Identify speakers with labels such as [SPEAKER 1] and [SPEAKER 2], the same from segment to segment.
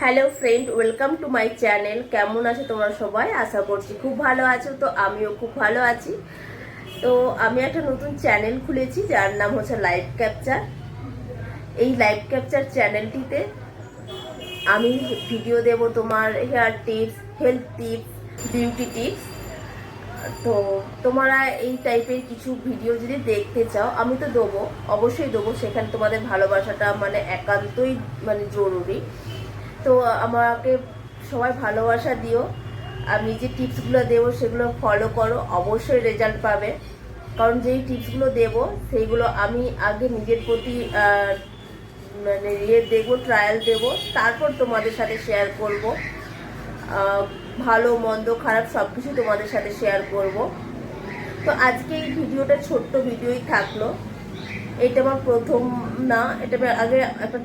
[SPEAKER 1] Hello friend, welcome to my channel. কেমন আছো তোমরা সবাই? আশা করছি খুব ভালো আছো। তো আমিও খুব ভালো আছি। তো আমি একটা নতুন চ্যানেল খুলেছি যার নাম হচ্ছে লাইভ ক্যাপচার। এই লাইভ ক্যাপচার চ্যানেলটিতে আমি ভিডিও দেব তোমার hair tips, health tips, beauty tips. তো তোমরা এই টাইপের কিছু ভিডিও যদি দেখতে চাও আমি তো দেবো, অবশ্যই দেবো। সেখানে তোমাদের ভালোবাসাটা একান্তই জরুরি। তো আমাকে সবাই ভালোবাসা দিও। আমি যে টিপসগুলো দেবো সেগুলো ফলো করো, অবশ্যই রেজাল্ট পাবে। কারণ যেই টিপসগুলো দেবো সেইগুলো আমি আগে নিজের প্রতি দেখবো, ট্রায়াল দেবো, তারপর তোমাদের সাথে শেয়ার করব। ভালো মন্দ খারাপ সব কিছু তোমাদের সাথে শেয়ার করব। তো আজকে এই ভিডিওটা ছোট্ট ভিডিওই থাকলো। এটা আমার প্রথম না, এটা আগে একটা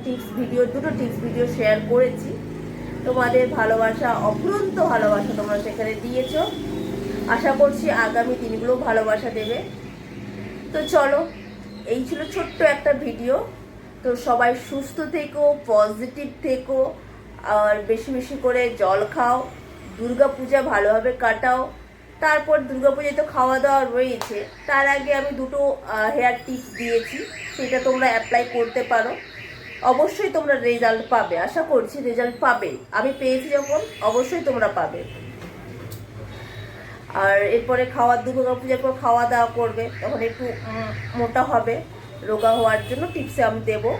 [SPEAKER 1] দুটো টিপস ভিডিও শেয়ার করেছি। তোমাদের ভালোবাসা, অফুরন্ত ভালোবাসা তোমরা সেখানে দিয়েছো। আশা করছি আগামী দিনগুলো ভালোবাসা দেবে। তো চলো, এই ছিল ছোট্ট একটা ভিডিও। তো সবাই সুস্থ থেকো, পজিটিভ থেকো, আর বেশি বেশি করে জল খাও, দুর্গাপূজা ভালোভাবে কাটাও। তারপর দুর্গাপূজায় তো খাওয়া দাওয়া রয়েছে, তার আগে আমি দুটো হেয়ার টিপস দিয়েছি, সেটা তোমরা অ্যাপ্লাই করতে পারো। অবশ্যই তোমরা রেজাল্ট পাবে, আশা করছি রেজাল্ট পাবে। আমি পেয়েছি যখন, অবশ্যই তোমরা পাবে। আর এরপরে দুর্গাপূজার পর খাওয়া দাওয়া করবে, তখন একটু মোটা হবে। রোগা হওয়ার জন্য টিপসে আমি দেবো,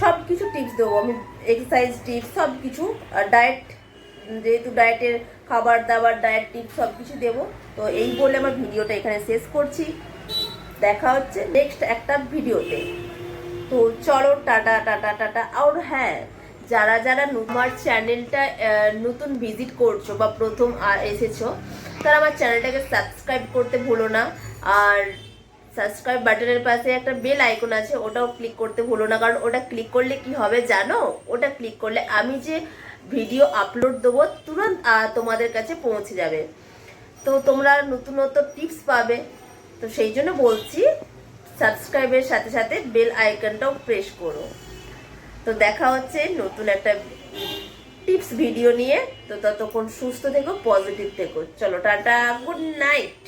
[SPEAKER 1] সব কিছু টিপস দেবো আমি, এক্সারসাইজ টিপস সব কিছু। ডায়েট, যেহেতু ডায়েটের খাবার দাবার, ডায়েট টিপস সব কিছু দেবো। তো এই বলে আমার ভিডিওটা এখানে শেষ করছি। দেখা হচ্ছে নেক্সট একটা ভিডিওতে। তো চলো, টাটা টাটা টাটা। আর হ্যাঁ, যারা যারা আমার চ্যানেলটা নতুন ভিজিট করছো বা প্রথম এসেছো, তারা আমার চ্যানেলটাকে সাবস্ক্রাইব করতে ভুলো না। আর সাবস্ক্রাইব বাটনের পাশে একটা বেল আইকন আছে, ওটাও ক্লিক করতে ভুলো না। কারণ ওটা ক্লিক করলে কি হবে জানো? ওটা ক্লিক করলে আমি যে ভিডিও আপলোড দেবো তুরন্ত তোমাদের কাছে পৌঁছে যাবে। তো তোমরা নতুন নতুন টিপস পাবে। তো সেই জন্য বলছি, সাবস্ক্রাইবের সাথে সাথে বেল আইকনটাও প্রেস করো। তো দেখা হচ্ছে নতুন একটা টিপস ভিডিও নিয়ে। তো ততক্ষণ সুস্থ থেকো, পজিটিভ থেকো। চলো টাটা, গুড নাইট।